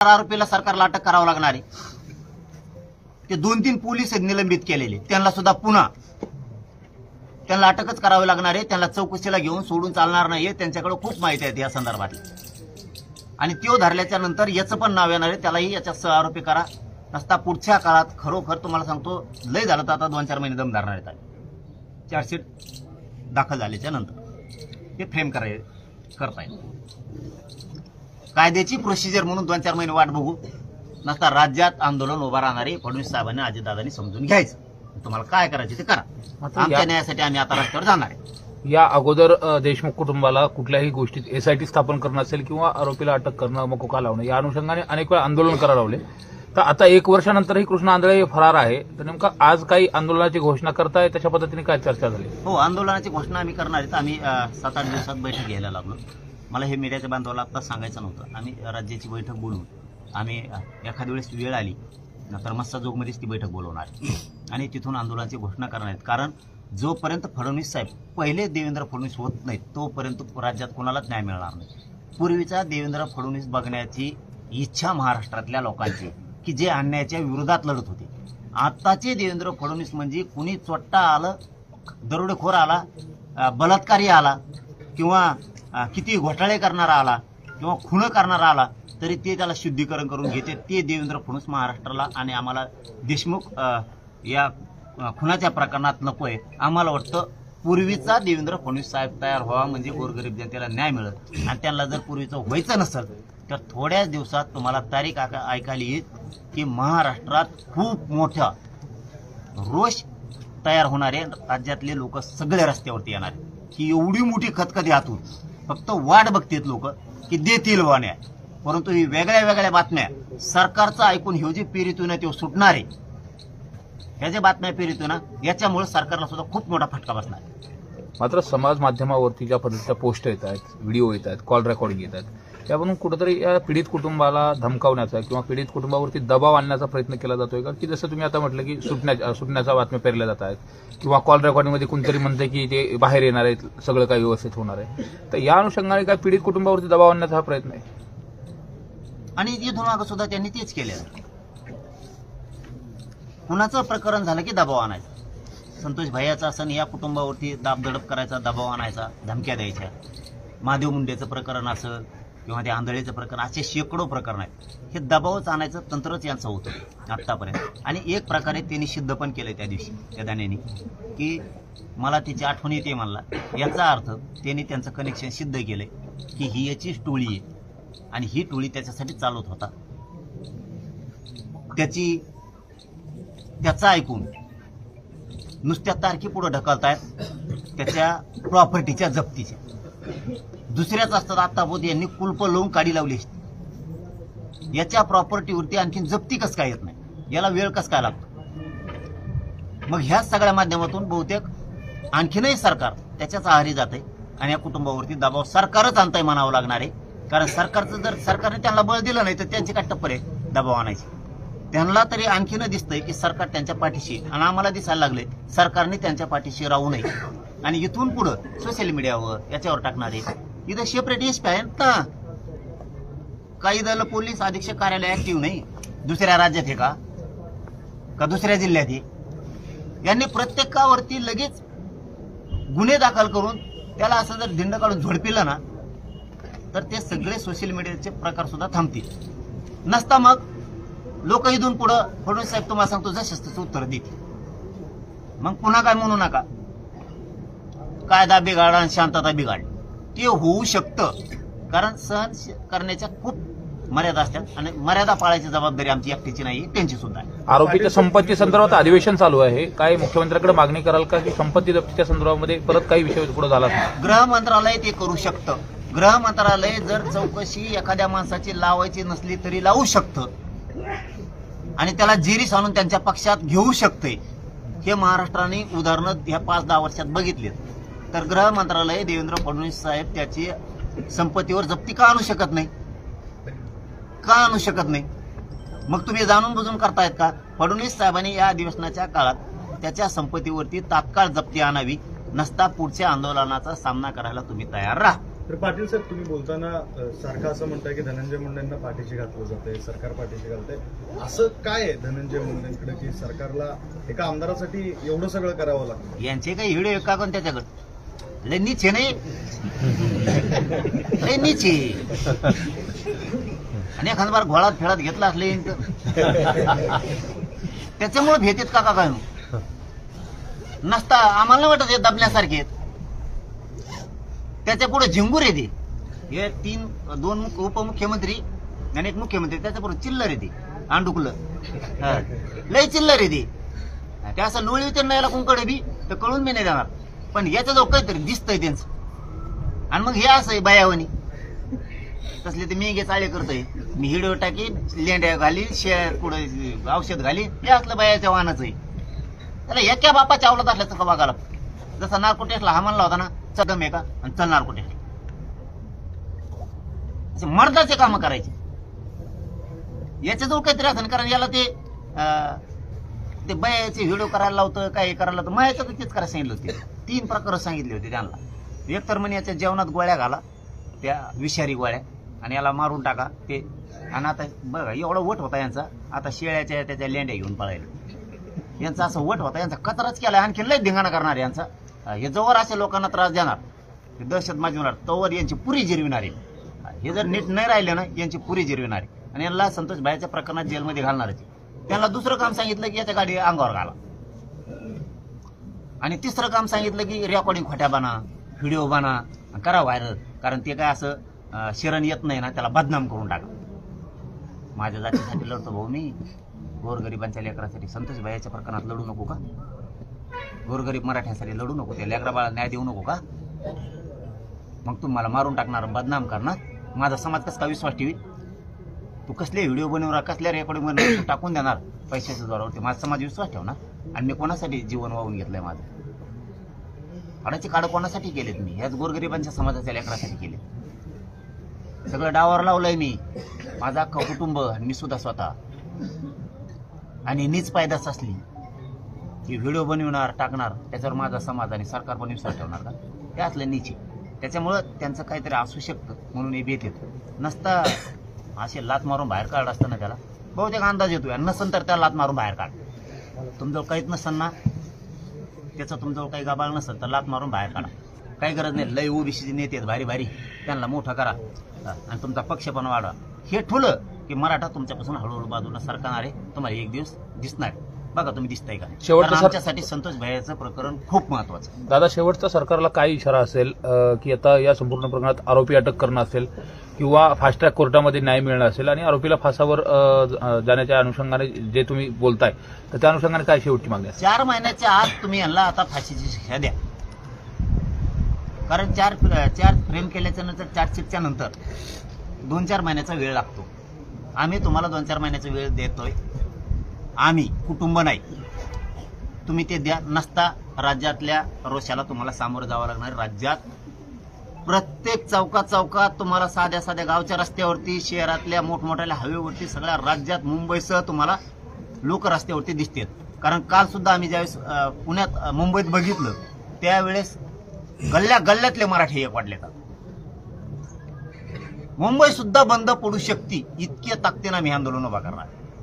आरोपीला सरकारला अटक करावं लागणार आहे। ते 2-3 पोलीस निलंबित केलेले, त्यांना सुद्धा पुन्हा त्यांना अटकच करावी लागणार आहे। त्यांना चौकशीला घेऊन सोडून चालणार नाहीये। त्यांच्याकडे खूप माहिती आहे या संदर्भात आणि तो धरल्याच्या नंतर याचं पण नाव येणार आहे, त्यालाही याच्या सह आरोपी करा। नसता पुढच्या काळात खरोखर तुम्हाला सांगतो लय झालं तर आता 2-4 महिने दम धरणार आहेत। चार्जशीट दाखल झाल्याच्या नंतर ते फ्रेम करता येईल। कायद्याची प्रोसिजर म्हणून 2-4 महिने वाट बघू नसता राज्यात आंदोलन उभा राहणारे फडणवीस साहेबांनी अजितदादांनी समजून घ्यायचं। तुम्हाला काय करायचं ते करा, आमच्या न्यायासाठी आम्ही आता रस्त्यावर जाणार आहे। या अगोदर देशमुख कुटुंबाला कुठल्याही गोष्टीत एसआयटी स्थापन करणं असेल किंवा आरोपीला अटक करणं, मकोका लावणं या अनुषंगाने अनेक वेळा आंदोलन करायला लावले। तर आता 1 वर्षानंतरही कृष्ण आंधळे फरार आहे, तर नेमका आज काही आंदोलनाची घोषणा करताय, त्याच्या पद्धतीने काय चर्चा झाली? हो, आंदोलनाची घोषणा आम्ही करणार आहे। आम्ही 7-8 दिवसात बैठक घ्यायला लागलो। मला हे मीडियाच्या बांधवाला आता सांगायचं नव्हतं। आम्ही राज्याची बैठक बोलून आम्ही एखाद्या वेळेस वेळ आली नंतर मस्साजोगमध्येच ती बैठक बोलवणार आणि तिथून आंदोलनाची घोषणा करणार आहेत। कारण जोपर्यंत फडणवीस साहेब पहिले देवेंद्र फडणवीस होत नाहीत तोपर्यंत राज्यात कोणालाच न्याय मिळणार नाही। पूर्वीचा देवेंद्र फडणवीस बघण्याची इच्छा महाराष्ट्रातल्या लोकांची की जे अन्यायाच्या विरोधात लढत होते। आताचे देवेंद्र फडणवीस म्हणजे कुणी चोट्टा आलं, दरोडेखोर आला, बलात्कारी आला किंवा किती घोटाळे करणारा आला किंवा खून करणारा आला तरी ते त्याला शुद्धीकरण करून घेते। ते देवेंद्र फडणवीस महाराष्ट्राला आणि आम्हाला देशमुख या खुनाच्या प्रकरणात नकोय। आम्हाला वाटतं पूर्वीचा देवेंद्र फडणवीस साहेब तयार व्हावा म्हणजे गोरगरीब जनतेला न्याय मिळेल आणि त्यांना जर पूर्वीचं व्हायचं नसेल तर थोड्याच दिवसात तुम्हाला तारीख ऐकायला येईल की महाराष्ट्रात खूप मोठा रोष तयार होणारे राज्यातले लोक सगळे रस्त्यावरती येणार की एवढी मोठी खतखती हातून फक्त वाट बघतात लोक की देतील वा न्याय। परंतु ही वेगळ्या वेगळ्या बातम्या सरकारचं ऐकून ह्यो जे पेरीतून तो सुटणार आहे, ह्या ज्या बातम्या पेरीतून याच्यामुळे सरकारला सुद्धा खूप मोठा फटका बसणार आहे। मात्र समाज माध्यमावरती ज्या पद्धतीच्या पोस्ट येत आहेत, व्हिडिओ येत आहेत, कॉल रेकॉर्डिंग येत आहेत, त्यावरून कुठेतरी या पीडित कुटुंबाला धमकावण्याचा किंवा पीडित कुटुंबावरती दबाव आणण्याचा प्रयत्न केला जातोय का? की जसं तुम्ही आता म्हटलं की सुटण्याच्या बातम्या पेरल्या जात आहेत किंवा कॉल रेकॉर्डिंगमध्ये कोणतरी म्हणते की ते बाहेर येणार आहेत, सगळं काही व्यवस्थित होणार आहे, तर या अनुषंगाने काय पीडित कुटुंबावरती दबाव आणण्याचा हा प्रयत्न आहे? आणि इथून मागं सुद्धा त्यांनी तेच केलेलं। कुणाचं प्रकरण झालं की दबाव आणायचा, संतोष भैयाचा असं या कुटुंबावरती दाबदडप करायचा, दबाव आणायचा, धमक्या द्यायच्या। महादेव मुंडेचं प्रकरण असेल किंवा ते आंधळेचं प्रकरण, असे शेकडो प्रकरण आहेत। हे दबावच आणायचं तंत्रच यांचं होतं आत्तापर्यंत आणि एक प्रकारे त्यांनी सिद्ध पण केलं त्या दिवशी त्या दाण्यानी की मला तिची आठवण येते म्हणला। याचा अर्थ त्यांनी त्यांचं कनेक्शन सिद्ध केलंय की ही याची टोळी आहे आणि ही टोळी त्याच्यासाठी चालवत होता। त्याचं ऐकून नुसत्या तारखी पुढे ढकलतायत त्याच्या प्रॉपर्टीच्या जप्तीच्या। दुसऱ्याच असतात आत्ताबोध यांनी कुलप लावून काढी लावली असती, याच्या प्रॉपर्टीवरती आणखी जप्ती कस काय येत नाही, याला वेळ कस काय लागतो? मग ह्या सगळ्या माध्यमातून बहुतेक आणखीनही सरकार त्याच्याच आहारी जाते आणि या कुटुंबावरती दबाव सरकारच आणताय म्हणावं लागणार आहे। कारण सरकारचं जर सरकारने त्यांना बळ दिलं नाही तर त्यांची काय टप्पर आहे दबाव आणायची? त्यांना तरी आणखीन दिसतंय की सरकार त्यांच्या पाठीशी आणि आम्हाला दिसायला लागले सरकारने त्यांच्या पाठीशी राहू नये आणि इथून पुढं सोशल मीडियावर याच्यावर टाकणारे इथं सेपरेट एसपी आहे ना, काही दल पोलीस अधीक्षक कार्यालय ऍक्टिव्ह नाही दुसऱ्या राज्यात आहे का दुसऱ्या जिल्ह्यात आहे? यांनी प्रत्येकावरती लगेच गुन्हे दाखल करून त्याला असं जर धिंड काढून झोडपिलं ना तर ते सगळे सोशल मीडियाचे प्रकार सुद्धा थांबतील। नसता मग लोक इथून पुढं फडणवीस साहेब तुम्हाला सांगतो जसं तसं उत्तर देतील। मग पुन्हा काय म्हणू नका कायदा बिघाड आणि शांतता बिघाड, ते होऊ शकतं कारण सहन करण्याच्या खूप मर्यादा असतात आणि मर्यादा पाळायची जबाबदारी आमची एकटीची नाही, त्यांची सुद्धा आहे। आरोपीच्या संपत्ती संदर्भात अधिवेशन चालू आहे, काय मुख्यमंत्र्यांकडे मागणी कराल का की संपत्ती जप्तीच्या संदर्भामध्ये परत काही विषय पुढे झाला? गृह मंत्रालय ते करू शकतं। गृह मंत्रालय जर चौकशी एखाद्या माणसाची लावायची नसली तरी लावू शकतं आणि त्याला जेरीस आणून त्यांच्या पक्षात घेऊ शकते। हे महाराष्ट्राने उदाहरणं ह्या 5-10 वर्षात बघितलेत। तर गृह मंत्रालय देवेंद्र फडणवीस साहेब त्याची संपत्तीवर जप्ती का आणू शकत नाही? का आणू शकत नाही? मग तुम्ही जाणून बुजून करतायत का? फडणवीस साहेबांनी या अधिवेशनाच्या काळात त्याच्या संपत्तीवरती तात्काळ जप्ती आणावी, नसता पुढच्या आंदोलनाचा सामना करायला तुम्ही तयार राहा। तर पाटील साहेब, तुम्ही बोलताना सारखं असं म्हणताय की धनंजय मुंडेंना पाठीशी घातलं जातंय, सरकार पाठीशी घालतंय. असं काय आहे धनंजय मुंडेंकडे की सरकारला एका आमदारासाठी एवढं सगळं करावं लागतं? यांचे काही व्हिडिओ का कोण त्याच्याकडे लय नीचे नाही, लय नीचे. आणि एखादा बार घोळात फेळात घेतला असले त्याच्यामुळे भेटेत का काय नसता. आम्हाला नाही वाटत हे दबण्यासारखे आहेत. त्याच्या पुढे झिंगूर येते. हे दोन उपमुख्यमंत्री आणि एक मुख्यमंत्री, त्याच्या पुढे चिल्लर येते, आंडुकलं लय चिल्लर येते. ते असं लोळी विचार नाही कुंकडे बी तर कळून मी नाही देणार. पण याच्याजवळ काहीतरी दिसतंय त्यांचं. आणि मग हे असं आहे बायावणी तसले ते मेघे चाळे करतोय. मी हिडो टाकी लेंड्या घाली पुढे औषध घाली, हे असलं बायाच्या वाहनाचं आहे. त्याला एका बापाच्या आवडत असल्याचं का बघायला. जसा नार्कोटेसला हा म्हणला होता ना, चदम आहे का आणि चल नार्कोटेस. असे मर्दाचे कामं करायचे. याच्याजवळ काहीतरी असं, कारण याला ते बायाचे व्हिडिओ करायला लावतं, काय करायला लावतं. मायाचं तर तेच करायला सांगितलं होते. 3 प्रकार सांगितले होते त्यांना. एक तर म्हणे याच्या जेवणात गोळ्या घाला, त्या विषारी गोळ्या, आणि याला मारून टाका ते. आणि आता बघा एवढा वट होता यांचा, आता शेळ्याच्या त्याच्या लेंड्या घेऊन पळायला. यांचा असं वट होता, यांचा कचराच केला. आणखी लय धिंगाणा करणार यांचा. हे जवळ असे लोकांना त्रास देणार, दहशत माजवणार, तोवर यांची पुरी जिरविणार आहे. हे जर नीट नाही राहिले ना, यांची पुरी जिरविणार आहे. आणि यांना संतोष भाईच्या प्रकरणात जेलमध्ये घालणार आहे. त्यांना दुसरं काम सांगितलं की याच्या गाडी अंगावर घाला. आणि तिसरं काम सांगितलं की रेकॉर्डिंग खोट्या बना, व्हिडिओ बना, करा व्हायरल. कारण ते काय असं शिरण येत नाही ना, त्याला बदनाम करून टाका. माझ्या जातीसाठी लढतो भाऊ मी, गोरगरिबांच्या लेकरासाठी. संतोष भाईच्या प्रकरणात लढू नको का? गोरगरीब मराठ्यांसाठी लढू नको? त्या लेकरा बाळा न्याय देऊ नको का? मग तुम्हाला मारून टाकणार, बदनाम करणार. माझा समाज कसा विश्वास ठेवी? तू कसले व्हिडिओ बनवणार, कसल्या रेकॉर्डिंग बनवणार, टाकून देणार पैशाच्या जोरावरती. माझा समाज विश्वास ठेवणार. आणि मी कोणासाठी जीवन वाहून घेतलंय माझं? हाडाची काढ कोणासाठी केलेत मी? याच गोरगरिबांच्या समाजाच्या लेकरासाठी केले. सगळं डावावर लावलंय मी, माझा अख्खा कुटुंब, मी सुद्धा स्वतः. आणि नीच पायदास असली की व्हिडिओ बनवणार, टाकणार, त्याच्यावर माझा समाज आणि सरकार पण विश्वास ठेवणार का? ते असले नीचे. त्याच्यामुळं त्यांचं काहीतरी असू शकतं म्हणून हे भीत येतो. नसता असे लात मारून बाहेर काढ असतं ना, त्याला बहुतेक अंदाज येतोय. नसन तर त्याला लात मारून बाहेर काढ. तुमजवळ काहीच नसन ना, त्याचं तुमजवळ काही गाबाळ नसेल तर लात मारून बाहेर काढा. काही गरज नाही. लय ओबीसीचे नेते आहेत भारी भारी, त्यांना मोठं करा आणि तुमचा पक्ष पण वाढवा. हे ठुलं की मराठा तुमच्यापासून हळूहळू बाजूला सरकणार आहे. तुम्हाला एक दिवस दिसणार. बघा तुम्ही दिसताय का? शेवटचं आमच्यासाठी संतोष भाईचं प्रकरण खूप महत्वाचं. दादा, शेवटचा सरकारला काय इशारा असेल की आता या संपूर्ण प्रकरणात आरोपी अटक करणं असेल किंवा फास्ट ट्रॅक कोर्टामध्ये न्याय मिळणं असेल आणि आरोपीला फासावर जाण्याच्या अनुषंगाने जे तुम्ही बोलताय, तर त्या अनुषंगाने काय शेवटची मागणी असेल? 4 महिन्याच्या आत तुम्ही यांना आता फाशीची शिक्षा द्या. कारण चार फ्रेम केल्याच्या नंतर, चार्जशीटच्या नंतर 2-4 महिन्याचा वेळ लागतो. आम्ही तुम्हाला 2-4 महिन्याचा वेळ देतोय. आम्ही कुटुंब नाही, तुम्ही ते द्या. नसता राज्यातल्या रोषाला तुम्हाला सामोरं जावं लागणार. राज्यात प्रत्येक चौकात तुम्हाला साध्या साध्या गावच्या रस्त्यावरती, शहरातल्या मोठमोठ्या हायवेवरती, सगळ्या राज्यात मुंबईसह तुम्हाला लोक रस्त्यावरती दिसतात. कारण काल सुद्धा आम्ही ज्यावेळेस पुण्यात मुंबईत बघितलं, त्यावेळेस गल्ल्यातले मराठी एक वाढले. मुंबई सुद्धा बंद पडू शकते इतक्या ताकदीनं आम्ही आंदोलन उभा करणार.